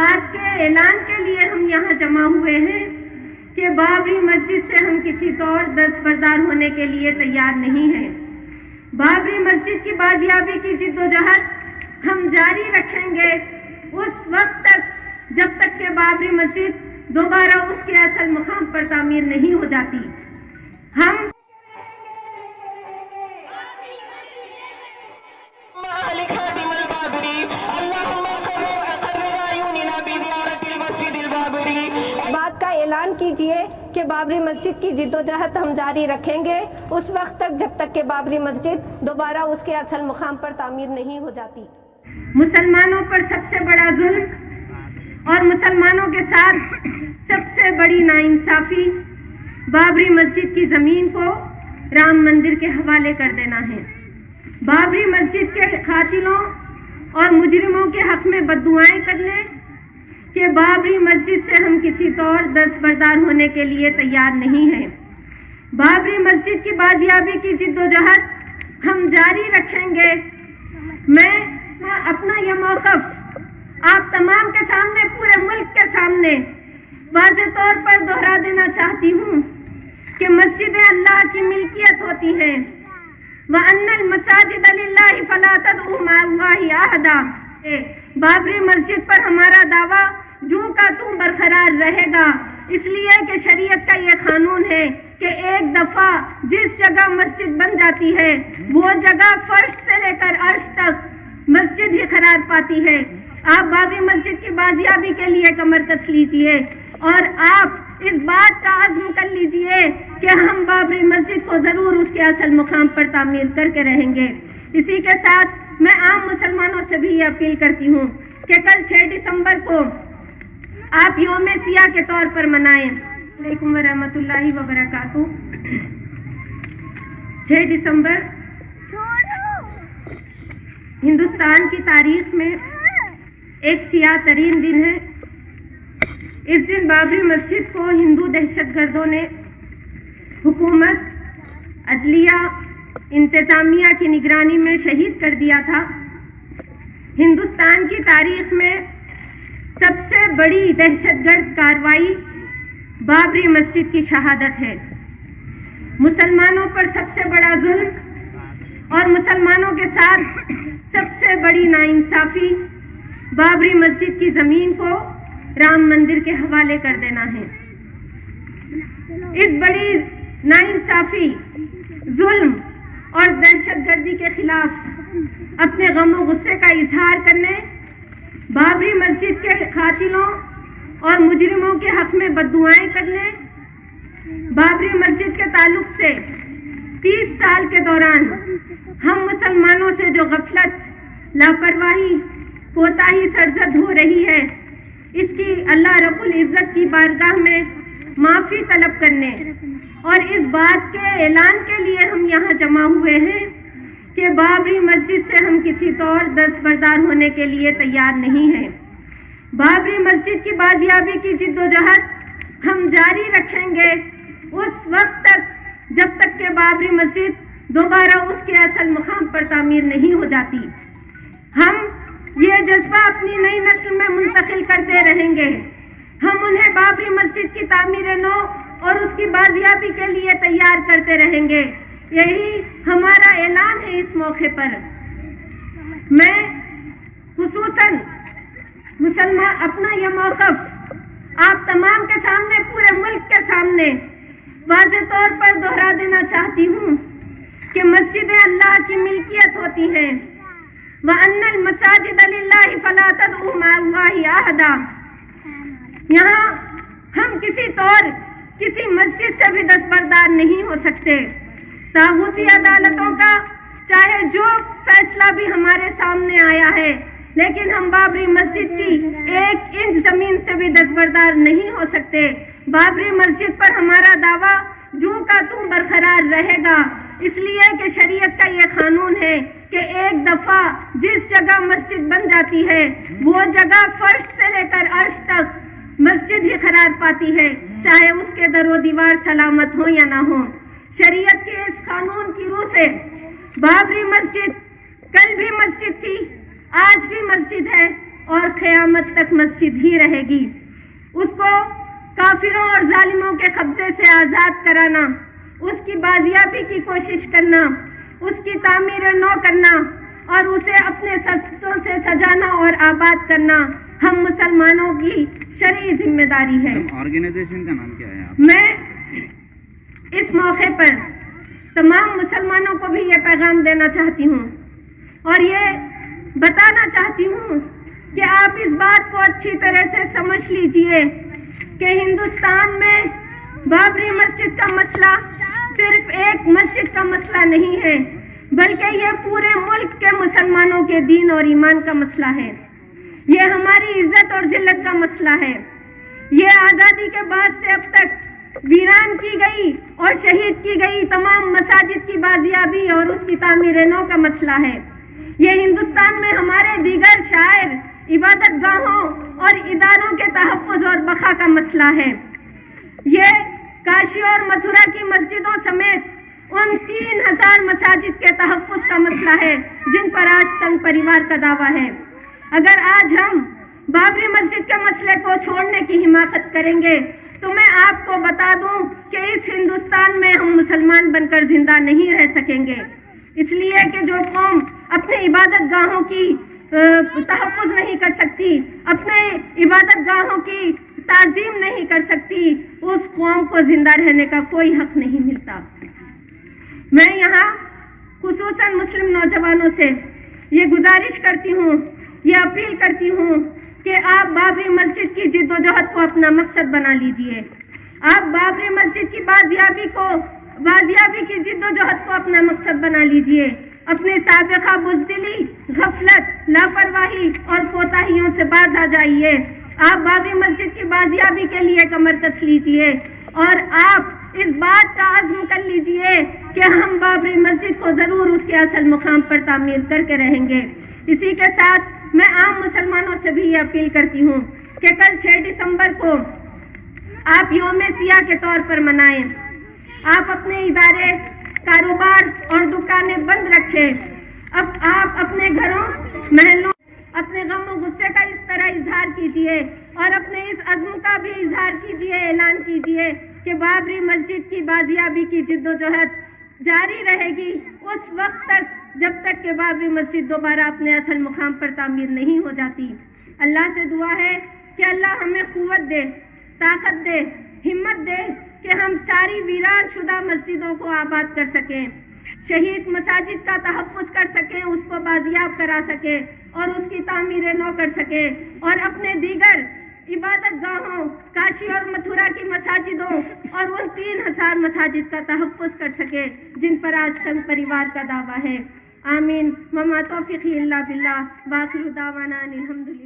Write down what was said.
बात के ऐलान के लिए हम यहाँ जमा हुए हैं कि बाबरी मस्जिद से हम किसी तौर दस्तबरदार होने के लिए तैयार नहीं हैं। बाबरी मस्जिद की बाजियाबी की जिद्दोजहद हम जारी रखेंगे उस वक्त तक जब तक कि बाबरी मस्जिद दोबारा उसके असल मुकाम पर तामीर नहीं हो जाती। हम बात का ऐलान कीजिए कि बाबरी मस्जिद की जिद्दोजहद हम जारी रखेंगे उस वक्त तक जब तक कि बाबरी मस्जिद दोबारा उसके असल मुकाम पर तामीर नहीं हो जाती। मुसलमानों पर सबसे बड़ा जुल्म और मुसलमानों के साथ सबसे बड़ी नाइंसाफी बाबरी मस्जिद की ज़मीन को राम मंदिर के हवाले कर देना है। बाबरी मस्जिद के कातिलों और मुजरिमों के हक में बद्दुआएं करने कि बाबरी मस्जिद से हम किसी तौर दस्तबरदार होने के लिए तैयार नहीं हैं। बाबरी मस्जिद की बाजियाबी की जिद्दोजहद हम जारी रखेंगे। मैं अपना यह मौक़िफ़ आप तमाम के सामने, पूरे मुल्क के सामने वाज़ेह तौर पर दोहरा देना चाहती हूँ कि मस्जिदें अल्लाह की मिल्कियत होती हैं। व अन्नल मसाजिद लिल्लाहि फला तदउ मअल्लाहि अहदा। बाबरी मस्जिद पर हमारा दावा जूं का तूं बरकरार रहेगा, इसलिए कि शरीयत का ये कानून है कि एक दफ़ा जिस जगह मस्जिद बन जाती है वो जगह फर्श से लेकर अर्श तक मस्जिद ही करार पाती है। आप बाबरी मस्जिद की बाजियाबी के लिए कमर कस लीजिए और आप इस बात का अज़्म कर लीजिए कि हम बाबरी मस्जिद को ज़रूर उसके असल मुकाम पर तामीर करके रहेंगे। इसी के साथ मैं आम मुसलमानों से भी ये अपील करती हूँ कि कल 6 दिसंबर को आप यौम सियाह के तौर पर मनाएं। अलैकुम वरहमतुल्लाहि वबरकातुहू। 6 दिसंबर हिंदुस्तान की तारीख में एक सियाह तरीन दिन है। इस दिन बाबरी मस्जिद को हिंदू दहशतगर्दों ने हुकूमत, अदलिया, इंतज़ामिया की निगरानी में शहीद कर दिया था। हिंदुस्तान की तारीख में सबसे बड़ी दहशतगर्द कार्रवाई बाबरी मस्जिद की शहादत है। मुसलमानों पर सबसे बड़ा जुल्म और मुसलमानों के साथ सबसे बड़ी नाइंसाफी बाबरी मस्जिद की ज़मीन को राम मंदिर के हवाले कर देना है। इस बड़ी नाइंसाफी, जुल्म और दहशतगर्दी के खिलाफ अपने गम और गुस्से का इजहार करने, बाबरी मस्जिद के कातिलों और मुजरिमों के हक में बद्दुआएं करने, बाबरी मस्जिद के ताल्लुक से 30 साल के दौरान हम मुसलमानों से जो गफलत, लापरवाही, कोताही सरजद हो रही है, इसकी अल्लाह रब्बुल इज़्ज़त की बारगाह में माफ़ी तलब करने और इस बात के ऐलान के लिए हम यहाँ जमा हुए हैं कि बाबरी मस्जिद से हम किसी तौर दस्तबरदार होने के लिए तैयार नहीं हैं। बाबरी मस्जिद की बाजियाबी की जिद्दोजहद हम जारी रखेंगे उस वक्त तक जब तक कि बाबरी मस्जिद दोबारा उसके असल मुकाम पर तामीर नहीं हो जाती। हम ये जज्बा अपनी नई नस्ल में मुंतकिल करते रहेंगे। हम उन्हें बाबरी मस्जिद की तामीर नौ और उसकी बाजियाबी के लिए तैयार करते रहेंगे। यही हमारा ऐलान है। इस मौके पर मैं खुसूसन मुसलमान अपना यह मौक़िफ़ आप तमाम के सामने, पूरे मुल्क के सामने वाज़ेह तौर पर दोहरा देना चाहती हूँ कि मस्जिदें अल्लाह की मिल्कियत होती हैं। व अन्नल मसाजिद लिल्लाहि फला तदउ मअल्लाहि अहदा। यहाँ हम किसी तौर किसी मस्जिद से भी दस्तबरदार नहीं हो सकते। तागूती अदालतों का चाहे जो फैसला भी हमारे सामने आया है, लेकिन हम बाबरी मस्जिद की 1 इंच जमीन से भी दस्तबरदार नहीं हो सकते। बाबरी मस्जिद पर हमारा दावा जूं का तूं बरकरार रहेगा, इसलिए कि शरीयत का ये कानून है कि एक दफा जिस जगह मस्जिद बन जाती है वो जगह फर्श से लेकर अर्श तक मस्जिद ही करार पाती है, चाहे उसके दरो दीवार सलामत हो या ना हो। शरीयत के इस कानून की रूह से बाबरी मस्जिद कल भी मस्जिद थी, आज भी मस्जिद है, اور قیامت تک مسجد ہی رہے گی. اس کو کافروں اور ظالموں کے قبضے سے آزاد کرانا، اس کی بازیابی کی کوشش کرنا، اس کی تعمیر نو کرنا اور اسے اپنے سستوں سے سجانا اور آباد کرنا ہم مسلمانوں کی شرعی ذمہ داری ہے. آرگنائزیشن کا نام کیا ہے؟ میں اس موقع پر تمام مسلمانوں کو بھی یہ پیغام دینا چاہتی ہوں اور یہ بتانا چاہتی ہوں کہ آپ اس بات کو اچھی طرح سے سمجھ لیجئے کہ ہندوستان میں بابری مسجد کا مسئلہ صرف ایک مسجد کا مسئلہ نہیں ہے، بلکہ یہ پورے ملک کے مسلمانوں کے دین اور ایمان کا مسئلہ ہے. یہ ہماری عزت اور ذلت کا مسئلہ ہے. یہ آزادی کے بعد سے اب تک ویران کی گئی اور شہید کی گئی تمام مساجد کی بازیابی اور اس کی تعمیر نو کا مسئلہ ہے. یہ ہندوستان میں ہمارے دیگر شاعر، عبادت گاہوں اور اداروں کے تحفظ اور بقا کا مسئلہ ہے. یہ کاشی اور متھرا کی مسجدوں سمیت ان 3000 مساجد کے تحفظ کا مسئلہ ہے جن پر آج سنگ پریوار کا دعویٰ ہے. اگر آج ہم بابری مسجد کے مسئلے کو چھوڑنے کی حماقت کریں گے تو میں آپ کو بتا دوں کہ اس ہندوستان میں ہم مسلمان بن کر زندہ نہیں رہ سکیں گے. اس لیے کہ جو قوم اپنے عبادت گاہوں کی تحفظ نہیں کر سکتی، اپنے عبادت گاہوں کی تعظیم نہیں کر سکتی، اس قوم کو زندہ رہنے کا کوئی حق نہیں ملتا. میں یہاں خصوصاً مسلم نوجوانوں سے یہ گزارش کرتی ہوں، یہ اپیل کرتی ہوں کہ آپ بابری مسجد کی جد و جہد کو اپنا مقصد بنا لیجئے. آپ بابری مسجد کی بازیابی کی جد و جہد کو اپنا مقصد بنا لیجئے. اپنے سابقہ بزدلی، غفلت، لاپرواہی اور کوتاہیوں سے باز آ جائیے. آپ بابری مسجد کی بازیابی کے لیے کمر کس لیجئے اور آپ اس بات کا عزم کر لیجئے کہ ہم بابری مسجد کو ضرور اس کے اصل مقام پر تعمیر کر کے رہیں گے. اسی کے ساتھ میں عام مسلمانوں سے بھی یہ اپیل کرتی ہوں کہ کل 6 دسمبر کو آپ یوم سیاہ کے طور پر منائیں. آپ اپنے ادارے، کاروبار اور دکانیں بند رکھیں. اب آپ اپنے گھروں، محلوں، اپنے غم و غصے کا اس طرح اظہار کیجئے اور اپنے اس عزم کا بھی اظہار کیجئے، اعلان کیجئے کہ بابری مسجد کی بازیابی کی جد و جہد جاری رہے گی اس وقت تک جب تک کہ بابری مسجد دوبارہ اپنے اصل مقام پر تعمیر نہیں ہو جاتی. اللہ سے دعا ہے کہ اللہ ہمیں قوت دے، طاقت دے، ہمت دے کہ ہم ساری ویران شدہ مسجدوں کو آباد کر سکیں، شہید مساجد کا تحفظ کر سکیں، اس کو بازیاب کرا سکیں اور اس کی تعمیر نو کر سکیں اور اپنے دیگر عبادت گاہوں، کاشی اور متھرا کی مساجدوں اور ان 3000 مساجد کا تحفظ کر سکیں جن پر آج سنگ پریوار کا دعویٰ ہے. آمین. وما توفیقی الا باللہ. وآخر دعوانا ان الحمدللہ.